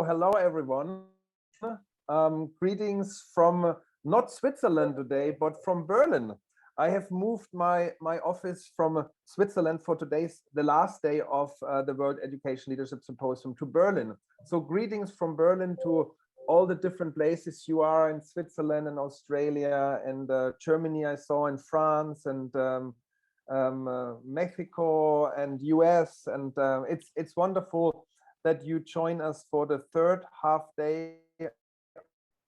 hello everyone. Greetings from not Switzerland today, but from Berlin. I have moved my office from Switzerland for today's the last day of the World Education Leadership Symposium to Berlin. So greetings from Berlin to all the different places you are in Switzerland and Australia and Germany. I saw in France and Mexico and US, and it's wonderful that you join us for the third half day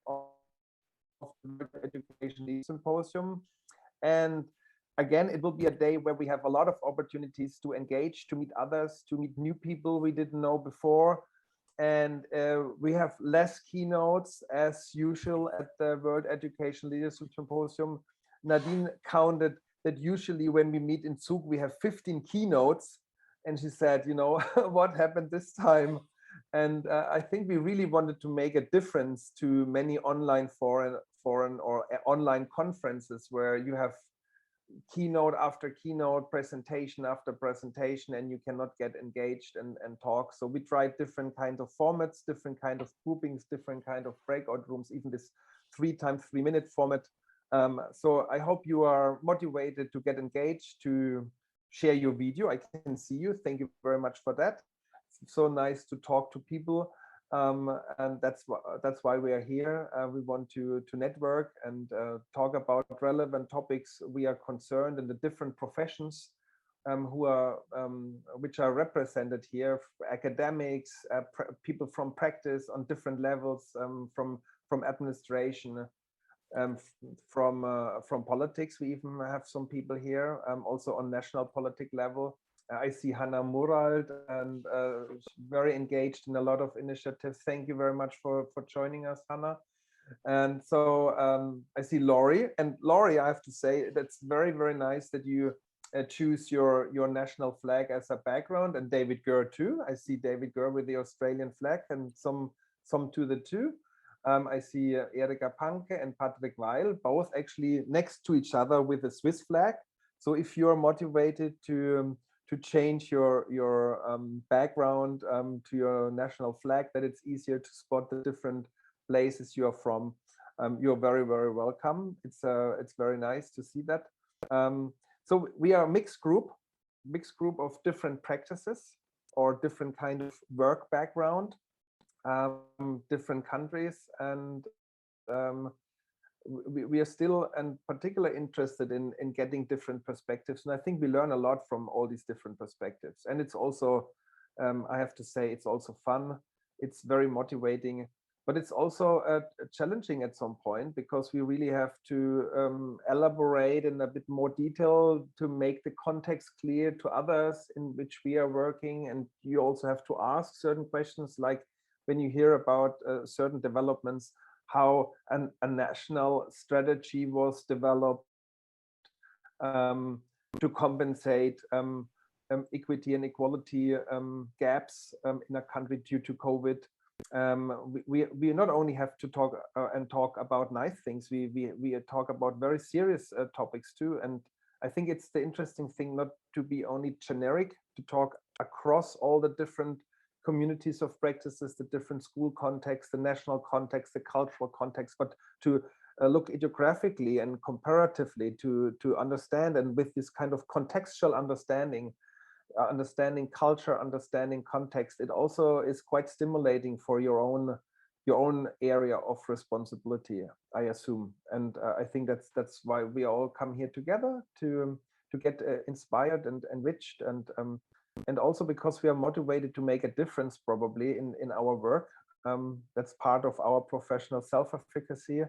of the Education Leadership Symposium. And again, it will be a day where we have a lot of opportunities to engage, to meet others, to meet new people we didn't know before. And we have less keynotes as usual at the World Education Leadership Symposium. Nadine counted that usually when we meet in Zug, we have 15 keynotes. And she said, you know, what happened this time? And I think we really wanted to make a difference to many online foreign or online conferences where you have keynote after keynote, presentation after presentation, and you cannot get engaged and talk. So we tried different kinds of formats, different kind of groupings, different kind of breakout rooms, even this 3 times 3 minute format. So I hope you are motivated to get engaged, to share your video. I can see you. Thank you very much for that. It's so nice to talk to people. And that's why we are here. We want to network and talk about relevant topics. We are concerned in the different professions which are represented here: academics, people from practice on different levels, from administration, from politics. We even have some people here, also on national politic level. I see Hannah Murald, and very engaged in a lot of initiatives. Thank you very much for joining us, Hannah. And so I see Laurie. And Laurie, I have to say, that's very, very nice that you choose your national flag as a background, and David Gurr too. I see David Gurr with the Australian flag and some to the two. I see Erika Panke and Patrick Weil, both actually next to each other with the Swiss flag. So if you're motivated to change your background to your national flag, that it's easier to spot the different places you are from, you're very, very welcome. It's very nice to see that. So we are a mixed group of different practices or different kind of work background, different countries, and we are still and particularly interested in getting different perspectives. And I think we learn a lot from all these different perspectives. And it's also, I have to say, it's also fun. It's very motivating, but it's also challenging at some point, because we really have to elaborate in a bit more detail to make the context clear to others in which we are working. And you also have to ask certain questions, like when you hear about certain developments, how a national strategy was developed to compensate equity and equality gaps in a country due to COVID. We not only have to talk about nice things, we talk about very serious topics too. And I think it's the interesting thing not to be only generic, to talk across all the different communities of practices, the different school contexts, the national context, the cultural context, but to look idiographically and comparatively to understand, and with this kind of contextual understanding, understanding culture, understanding context, it also is quite stimulating for your own area of responsibility, I assume. And I think that's why we all come here together to get inspired and enriched, and also because we are motivated to make a difference probably in our work. That's part of our professional self-efficacy.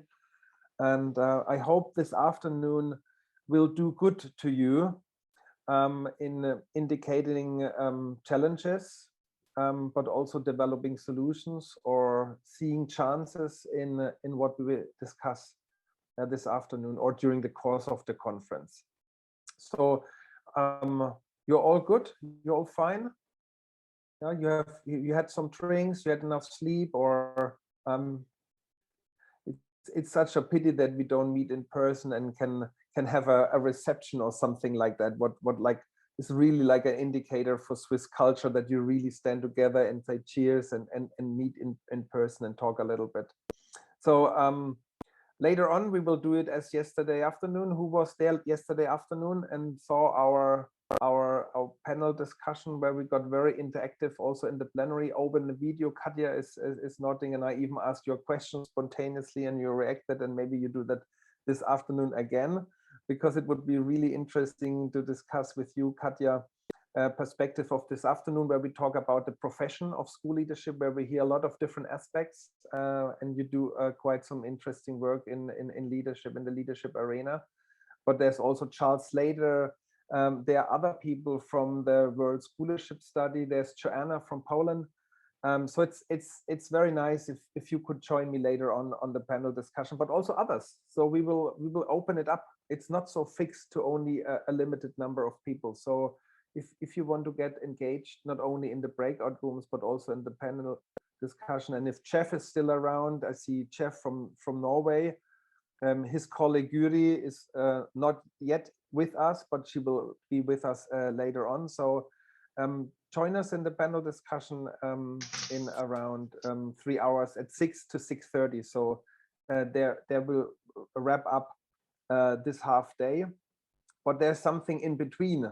And I hope this afternoon will do good to you in indicating challenges, but also developing solutions or seeing chances in what we will discuss this afternoon or during the course of the conference. So you're all good? You're all fine? Yeah, you had some drinks, you had enough sleep, or it's such a pity that we don't meet in person and can have a reception or something like that. What like is really like an indicator for Swiss culture, that you really stand together and say cheers and meet in person and talk a little bit. So later on, we will do it as yesterday afternoon. Who was there yesterday afternoon and saw our panel discussion, where we got very interactive also in the plenary? Open the video. Katja is nodding, and I even asked your questions spontaneously and you reacted, and maybe you do that this afternoon again, because it would be really interesting to discuss with you, Katja, perspective of this afternoon, where we talk about the profession of school leadership, where we hear a lot of different aspects, and you do quite some interesting work in leadership, in the leadership arena. But there's also Charles Slater. There are other people from the World School Leadership Study. There's Joanna from Poland. So it's very nice if you could join me later on the panel discussion, but also others. So we will open it up. It's not so fixed to only a limited number of people. So if you want to get engaged, not only in the breakout rooms, but also in the panel discussion. And if Jeff is still around, I see Jeff from Norway. His colleague Yuri is not yet with us, but she will be with us later on. So join us in the panel discussion in around 3 hours at 6 to 6:30. So there will wrap up this half day, but there's something in between.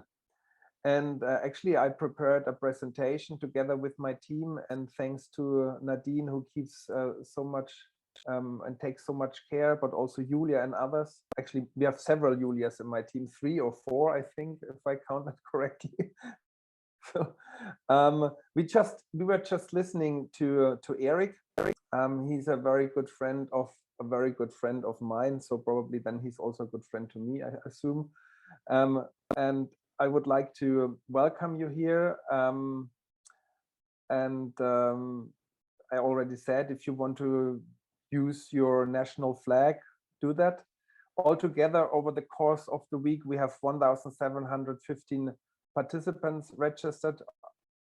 And actually, I prepared a presentation together with my team, and thanks to Nadine, who keeps so much and takes so much care, but also Julia and others. Actually, we have several Julias in my team, 3 or 4, I think, if I counted correctly. So we were just listening to Eric. He's a very good friend of mine. So probably then he's also a good friend to me, I assume. And I would like to welcome you here. I already said, if you want to use your national flag, do that. Altogether, over the course of the week, we have 1,715 participants registered.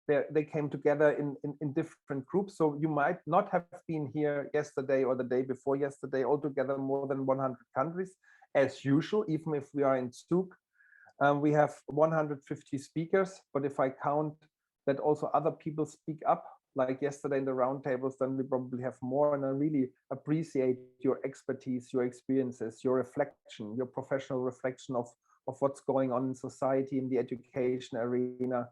They came together in different groups. So you might not have been here yesterday or the day before yesterday. Altogether, more than 100 countries, as usual, even if we are in Zug. We have 150 speakers, but if I count that also other people speak up, like yesterday in the roundtables, then we probably have more. And I really appreciate your expertise, your experiences, your reflection, your professional reflection of what's going on in society, in the education arena,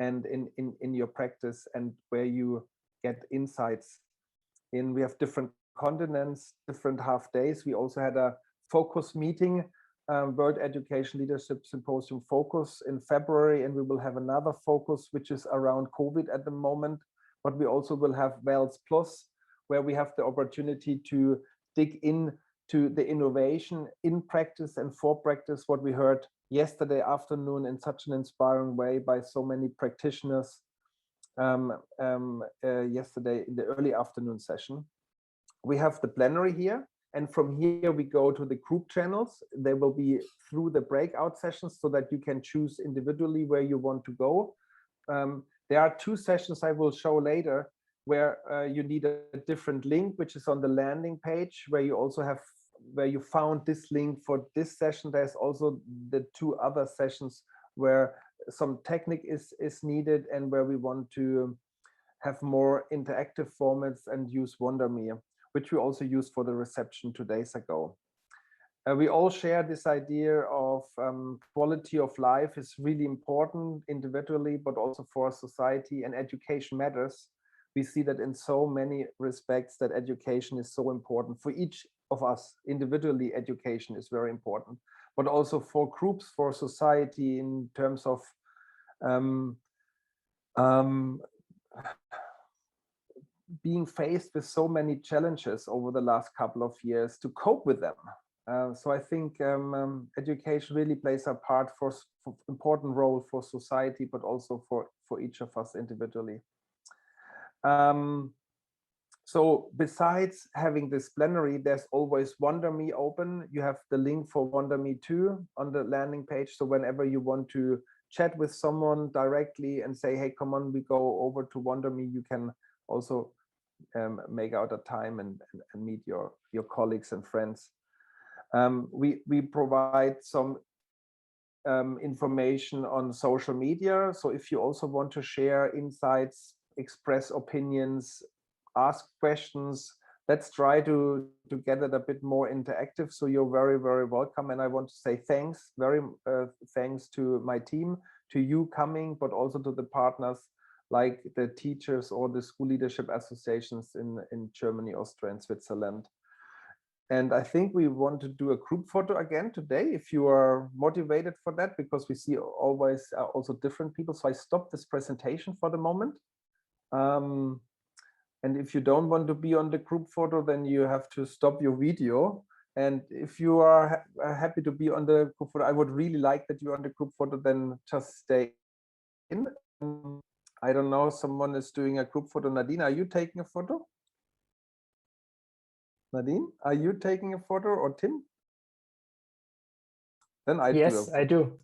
and in your practice, and where you get insights in. We have different continents, different half days. We also had a focus meeting, World Education Leadership Symposium Focus in February, and we will have another focus which is around COVID at the moment. But we also will have WELS Plus, where we have the opportunity to dig into the innovation in practice and for practice, what we heard yesterday afternoon in such an inspiring way by so many practitioners yesterday in the early afternoon session. We have the plenary here. And from here, we go to the group channels. They will be through the breakout sessions so that you can choose individually where you want to go. There are 2 sessions I will show later where you need a different link, which is on the landing page, where you also have, where you found this link for this session. There's also the 2 other sessions where some technique is needed and where we want to have more interactive formats and use WonderMe, which we also used for the reception 2 days ago. We all share this idea of quality of life is really important individually, but also for society, and education matters. We see that in so many respects, that education is so important for each of us. Individually, education is very important, but also for groups, for society, in terms of being faced with so many challenges over the last couple of years to cope with them. So I think education really plays a part for important role for society, but also for each of us individually. So besides having this plenary, there's always WonderMe open. You have the link for WonderMe too on the landing page. So whenever you want to chat with someone directly and say, hey, come on, we go over to WonderMe, you can also make out a time and meet your colleagues and friends. We provide some information on social media. So if you also want to share insights, express opinions, ask questions, let's try to get it a bit more interactive. So you're very, very welcome. And I want to say thanks, thanks to my team, to you coming, but also to the partners like the teachers or the school leadership associations in Germany, Austria, and Switzerland. And I think we want to do a group photo again today, if you are motivated for that, because we see always also different people. So I stopped this presentation for the moment. And if you don't want to be on the group photo, then you have to stop your video. And if you are happy to be on the group photo, I would really like that you're on the group photo, then just stay in. I don't know, someone is doing a group photo. Nadine, are you taking a photo? Nadine, are you taking a photo, or Tim? Then I do. Yes, I do.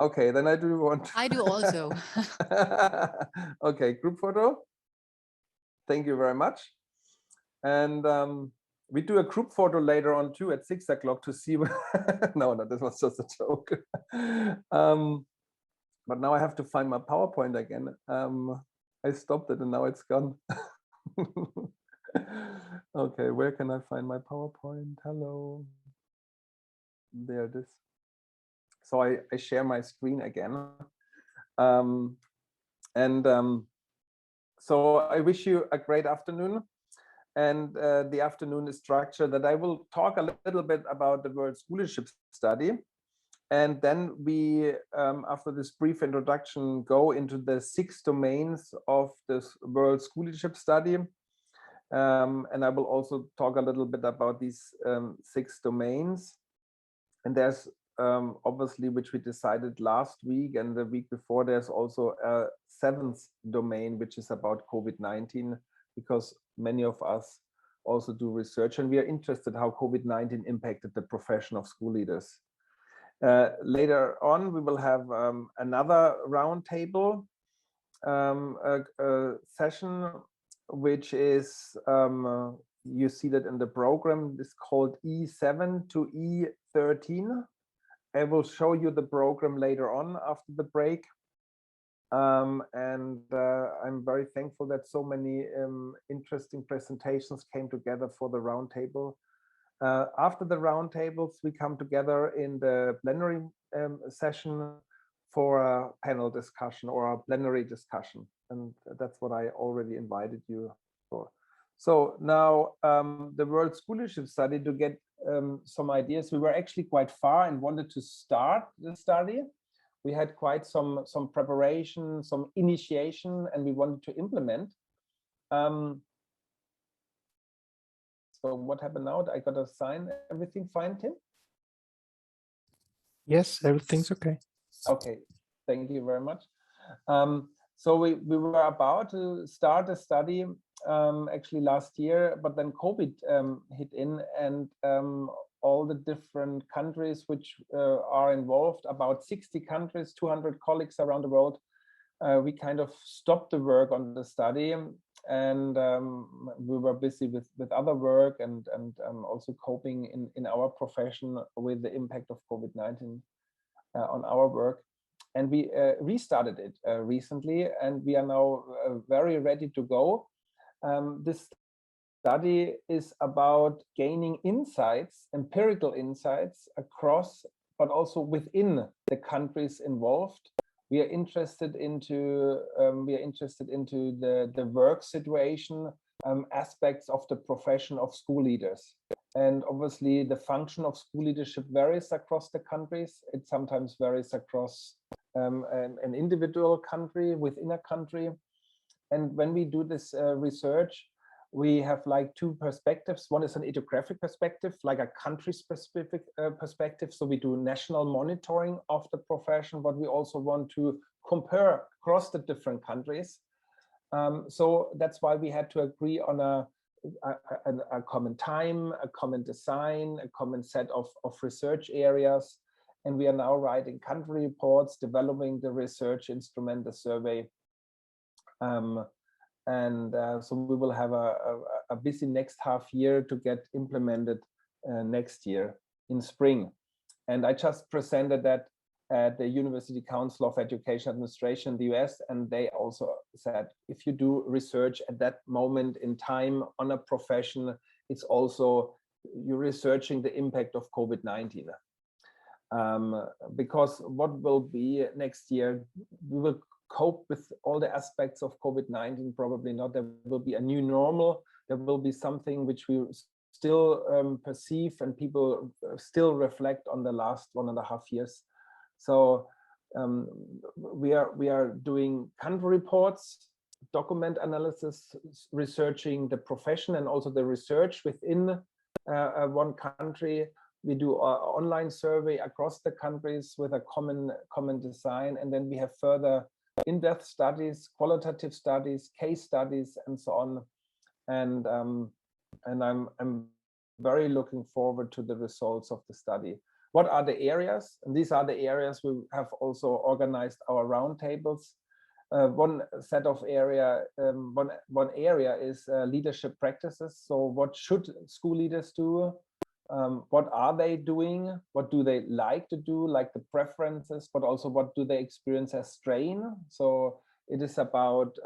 Okay, then I do want. I do also. Okay, group photo. Thank you very much. And we do a group photo later on too at 6 o'clock to see. No, this was just a joke. But now I have to find my PowerPoint again. I stopped it and now it's gone. Okay, where can I find my PowerPoint? Hello. There it is. So I share my screen again. So I wish you a great afternoon. And the afternoon is structured that I will talk a little bit about the World School Leadership Study. And then we, after this brief introduction, go into the 6 domains of this World School Leadership Study. And I will also talk a little bit about these 6 domains. And there's obviously, which we decided last week and the week before, there's also a 7th domain, which is about COVID-19, because many of us also do research and we are interested how COVID-19 impacted the profession of school leaders. Later on, we will have another roundtable session, which is, you see that in the program, it's called E7 to E13. I will show you the program later on after the break. I'm very thankful that so many interesting presentations came together for the roundtable. After the roundtables, we come together in the plenary session for a panel discussion or a plenary discussion. And that's what I already invited you for. So now the World School Leadership Study, to get some ideas. We were actually quite far and wanted to start the study. We had quite some preparation, some initiation, and we wanted to implement. So what happened now? I got a sign. Everything fine, Tim? Yes, everything's okay. Okay, thank you very much. So we were about to start a study actually last year, but then COVID hit in, and all the different countries which are involved, about 60 countries, 200 colleagues around the world, we kind of stopped the work on the study, and we were busy with other work and also coping in our profession with the impact of COVID-19 on our work. And we restarted it recently, and we are now very ready to go. This study is about gaining insights, empirical insights across, but also within the countries involved. We are interested into the work situation, aspects of the profession of school leaders. And obviously the function of school leadership varies across the countries. It sometimes varies across an individual country, within a country. And when we do this research, we have like 2 perspectives. One is an ethnographic perspective, like a country-specific perspective. So we do national monitoring of the profession, but we also want to compare across the different countries. So that's why we had to agree on a common time, a common design, a common set of research areas. And we are now writing country reports, developing the research instrument, the survey. So we will have a busy next half year to get implemented next year in spring. And I just presented that at the University Council of Education Administration in the US, and they also said, if you do research at that moment in time on a profession, it's also, you're researching the impact of COVID-19. Because what will be next year, we will cope with all the aspects of COVID-19, probably not. There will be a new normal, there will be something which we still perceive, and people still reflect on the last 1.5 years. So we are doing country reports, document analysis, researching the profession and also the research within one country. We do an online survey across the countries with a common design, and then we have further in-depth studies, qualitative studies, case studies, and so on. And I'm very looking forward to the results of the study. What are the areas? And these are the areas we have also organized our roundtables. One set of area, one area is leadership practices. So what should school leaders do? What are they doing? What do they like to do, like the preferences, but also what do they experience as strain? So it is about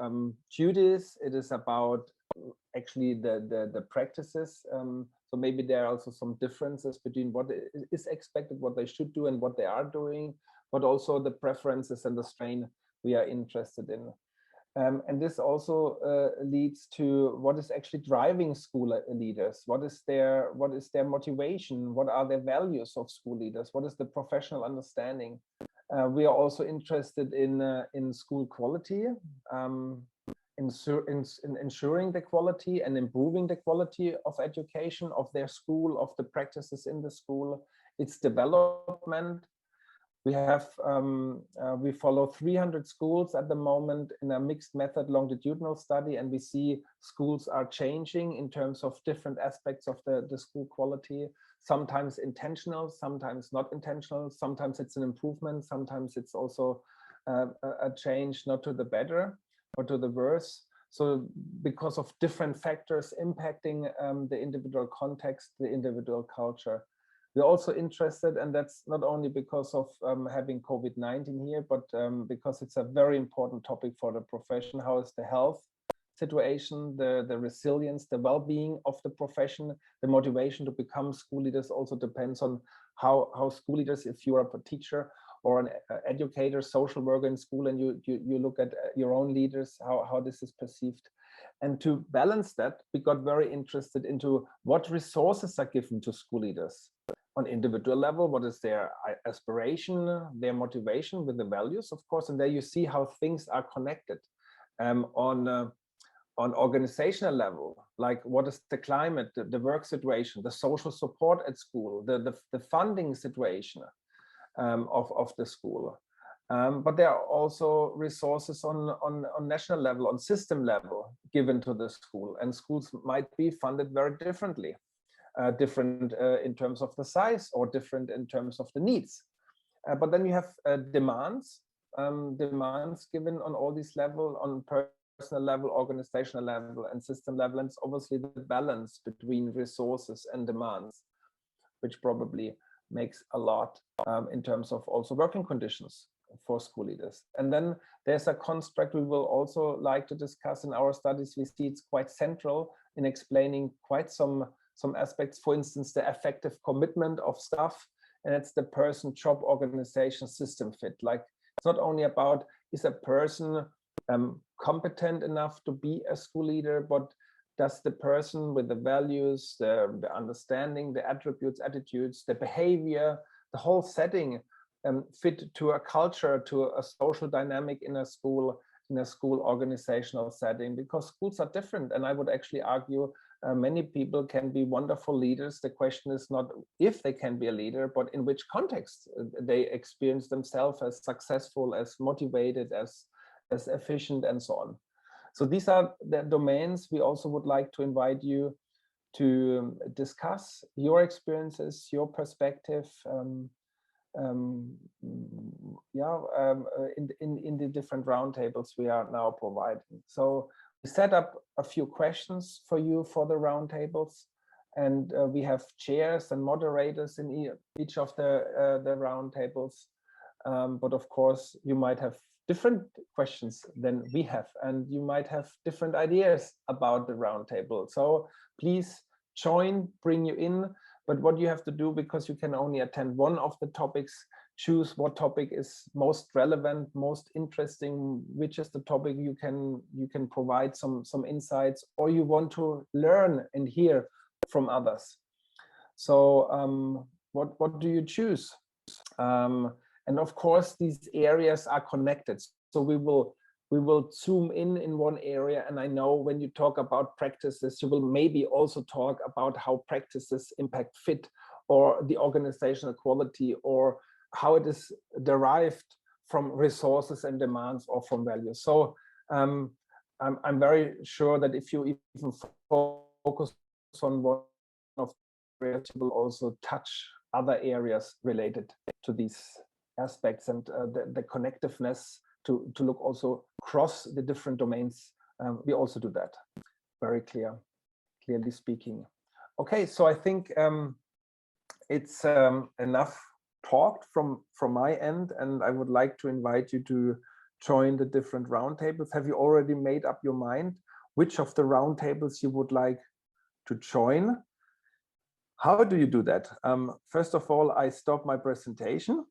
duties, it is about actually the practices. So maybe there are also some differences between what is expected, what they should do, and what they are doing, but also the preferences and the strain we are interested in. And this also leads to what is actually driving school leaders. What is their motivation? What are the values of school leaders? What is the professional understanding? We are also interested in school quality, in ensuring the quality and improving the quality of education, of their school, of the practices in the school, its development. We have we follow 300 schools at the moment in a mixed method longitudinal study, and we see schools are changing in terms of different aspects of the school quality. Sometimes intentional, sometimes not intentional. Sometimes it's an improvement. Sometimes it's also a change, not to the better or to the worse. So because of different factors impacting the individual context, the individual culture. We're also interested, and that's not only because of having COVID-19 here, but because it's a very important topic for the profession. How is the health situation, the resilience, the well-being of the profession, the motivation to become school leaders also depends on how school leaders, if you're a teacher or an educator, social worker in school, and you look at your own leaders, how this is perceived. And to balance that, we got very interested into what resources are given to school leaders. On individual level, what is their aspiration, their motivation with the values, of course, and there you see how things are connected. On organizational level, like what is the climate, the work situation, the social support at school, the funding situation of the school. But there are also resources on national level, on system level given to the school, and schools might be funded very differently. Different in terms of the size or different in terms of the needs. But then you have demands given on all these levels, on personal level, organizational level, and system level. And it's obviously the balance between resources and demands, which probably makes a lot in terms of also working conditions for school leaders. And then there's a construct we will also like to discuss in our studies. We see it's quite central in explaining quite some aspects, for instance, the effective commitment of staff, and it's the person, job, organization, system fit. Like, it's not only about, is a person competent enough to be a school leader, but does the person with the values, the understanding, the attributes, attitudes, the behavior, the whole setting fit to a culture, to a social dynamic in a school organizational setting, because schools are different. And I would actually argue many people can be wonderful leaders. The question is not if they can be a leader, but in which context they experience themselves as successful, as motivated, as efficient, and so on. So these are the domains we also would like to invite you to discuss your experiences, your perspective, in the different roundtables we are now providing. So we set up a few questions for you for the roundtables, and we have chairs and moderators in each of the roundtables. but of course you might have different questions than we have, and you might have different ideas about the roundtable. So please join, bring you in. But what you have to do, because you can only attend one of the topics, choose what topic is most relevant, most interesting, which is the topic you can provide some insights, or you want to learn and hear from others. So what do you choose? And of course, these areas are connected. So we will zoom in one area. And I know when you talk about practices, you will maybe also talk about how practices impact fit, or the organizational quality, or how it is derived from resources and demands, or from values. So I'm very sure that if you even focus on one of the areas, you will also touch other areas related to these aspects, and the connectiveness to look also across the different domains. We also do that, very clearly speaking. Okay, so I think it's enough talked from my end, and I would like to invite you to join the different roundtables. Have you already made up your mind which of the roundtables you would like to join? How do you do that? First of all, I stop my presentation,